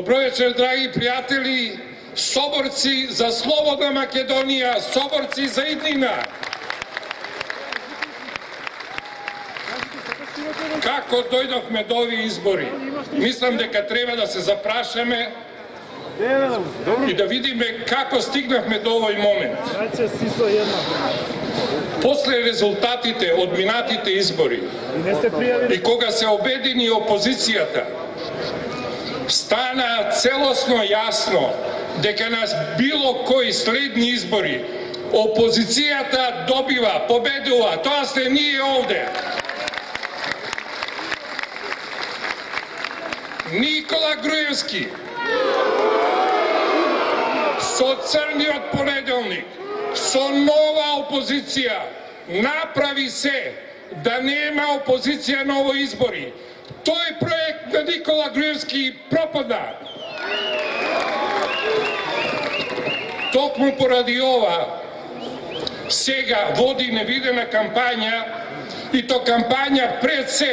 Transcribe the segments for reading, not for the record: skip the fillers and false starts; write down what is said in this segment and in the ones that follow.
Добро вечер, драги пријатели, соборци за слободна Македонија, соборци за иднина. Како дојдовме до овие избори? Мислам дека треба да се запрашаме и да видиме како стигнавме до овој момент. После резултатите од минатите избори и кога се обедини опозицијата, стана целосно јасно дека на било кои следни избори опозицијата добива, победува. Тоа сте ние овде. Никола Груевски со црниот понеделник, со нова опозиција, направи се да нема опозиција на овој избори. Тој проект на Никола Груевски пропадна. Токму поради ова, сега води невидена кампања, и то кампања пред се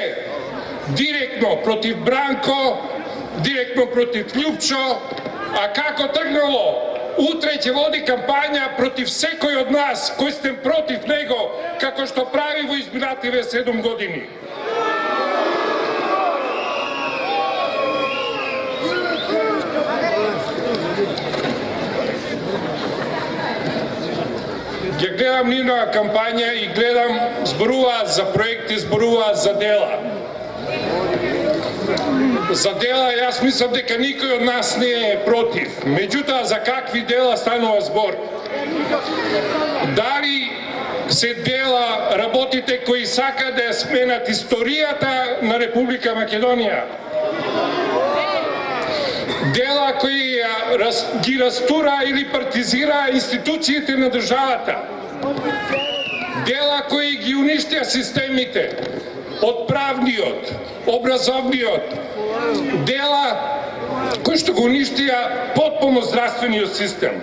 директно против Бранко, директно против Љупчо, а како тргнало? Утре ќе води кампања против секој од нас кои сте против него, како што прави во изминативе 7 години. Ја гледам нивна кампања и гледам зборуваат за проекти, зборуваат за дела. За дела, јас мислам дека никој од нас не е против. Меѓутоа, за какви дела станува збор? Дали се дела работите кои сакаат да ја сменат историјата на Република Македонија? Дела кои ги растура или партизира институциите на државата? Дела кои ги уништија системите од правниот, образовниот, дела кои што го уништија потполно здравствениот систем.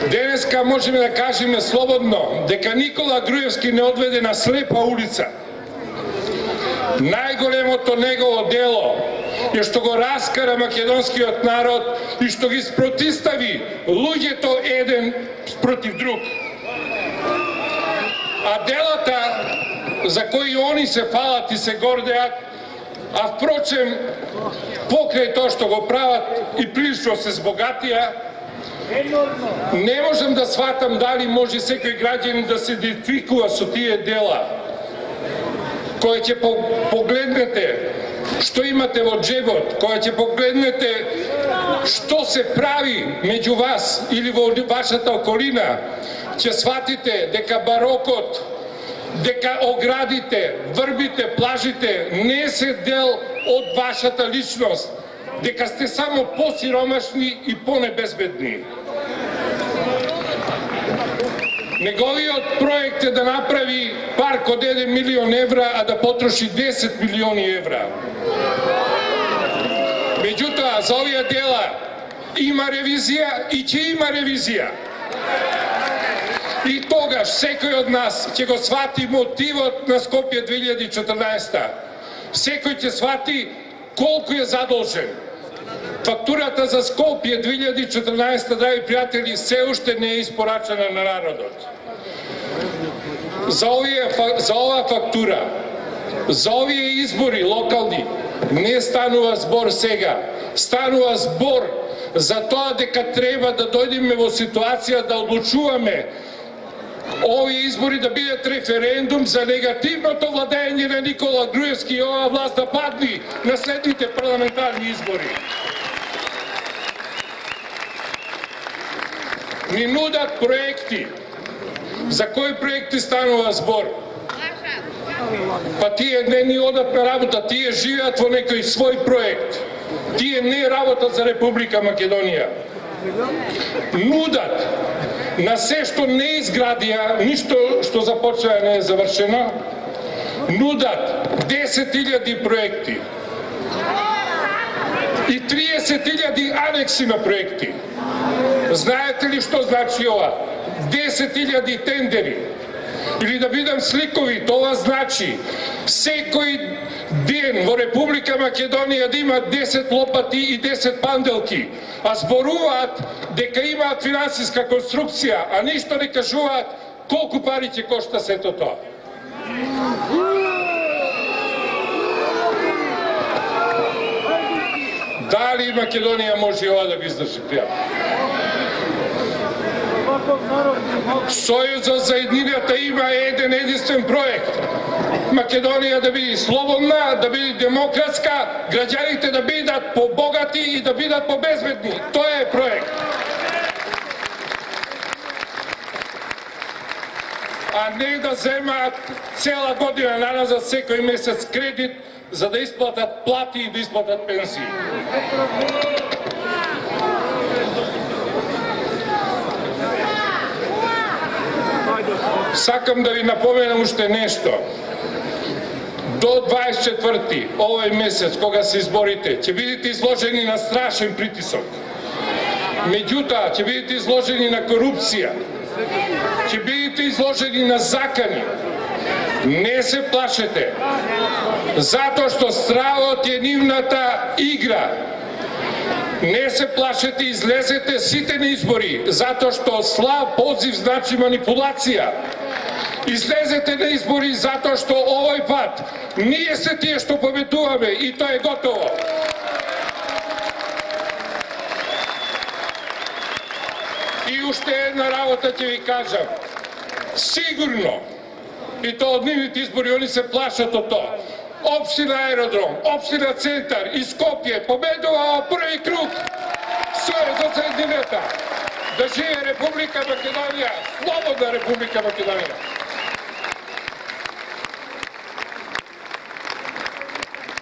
Денеска можеме да кажеме слободно дека Никола Груевски не одведе на слепа улица. Најголемото негово дело е што го раскара македонскиот народ и што ги спротистави луѓето еден против друг. А делата за кои они се фалат и се гордеат, а впрочем, покрај тоа што го прават и прилично се збогатија, не можам да сватам дали може секој граѓанин да се идентификува со тие дела. Кога ќе погледнете што имате во джебот, кога ќе погледнете што се прави меѓу вас или во вашата околина, ќе сватите дека барокот, дека оградите, врбите, плажите не се дел од вашата личност, дека сте само посиромашни и понебезбедни. Неговиот проект е да направи парк од 1 милион евра, а да потроши 10 милиони евра. Меѓутоа, за овие дела има ревизија и ќе има ревизија. И тогаш секој од нас ќе го свати мотивот на Скопје 2014. Секој ќе свати колку е задолжен. Фактурата за Скопје 2014, драги пријатели, се уште не е испорачена на народот. За оваа фактура, за овие избори локални, не станува збор сега. Станува збор за тоа дека треба да дојдеме во ситуација да одлучуваме овие избори да бидат референдум за негативното владење на Никола Груевски и оваа власт да падни на следните парламентарни избори. Ни нудат проекти. За кои проекти станува збор? Па тие не ни одат на работа, тие живеат во некој свој проект. Тие не работат за Република Македонија. Нудат на се што не изградија, ништо што започна не е завршено, нудат 10.000 проекти и 30.000 анекси на проекти. Знаете ли што значи ова? 10.000 тендери. Или да бидам сликовит, ова значи секој ден во Република Македонија да има 10 лопати и 10 панделки, а зборуваат дека имаат финансиска конструкција, а ништо не кажуваат колку пари ќе кошта сето тоа. Дали Македонија може ова да го издржи, пријатели? Сојузот за еднината има еден единствен проект. Македонија да биде слободна, да биде демократска, граѓаните да бидат побогати и да бидат побезбедни. Тоа е проект. А не да земаат цела година наназад секој месец кредит за да исплатат плати и да исплатат пенсии. Сакам да ви напоменам уште нешто. До 24-ти овој месец, кога се изборите, ќе бидете изложени на страшен притисок. Меѓутоа, ќе бидете изложени на корупција, ќе бидете изложени на закани. Не се плашете, затоа што стравот е нивната игра. Не се плашете, излезете сите на избори, затоа што слаб позив значи манипулација. Излезете на избори затоа што овој пат ние се тие што победуваме и тоа е готово. И уште една работа ќе ви кажам. Сигурно, и тоа од нивните избори, они се плашат од тоа. Општина Аеродром, општина Центар и Скопје победува во први круг. Сојузот за едината. Да живее Република Македонија, слободна Република Македонија.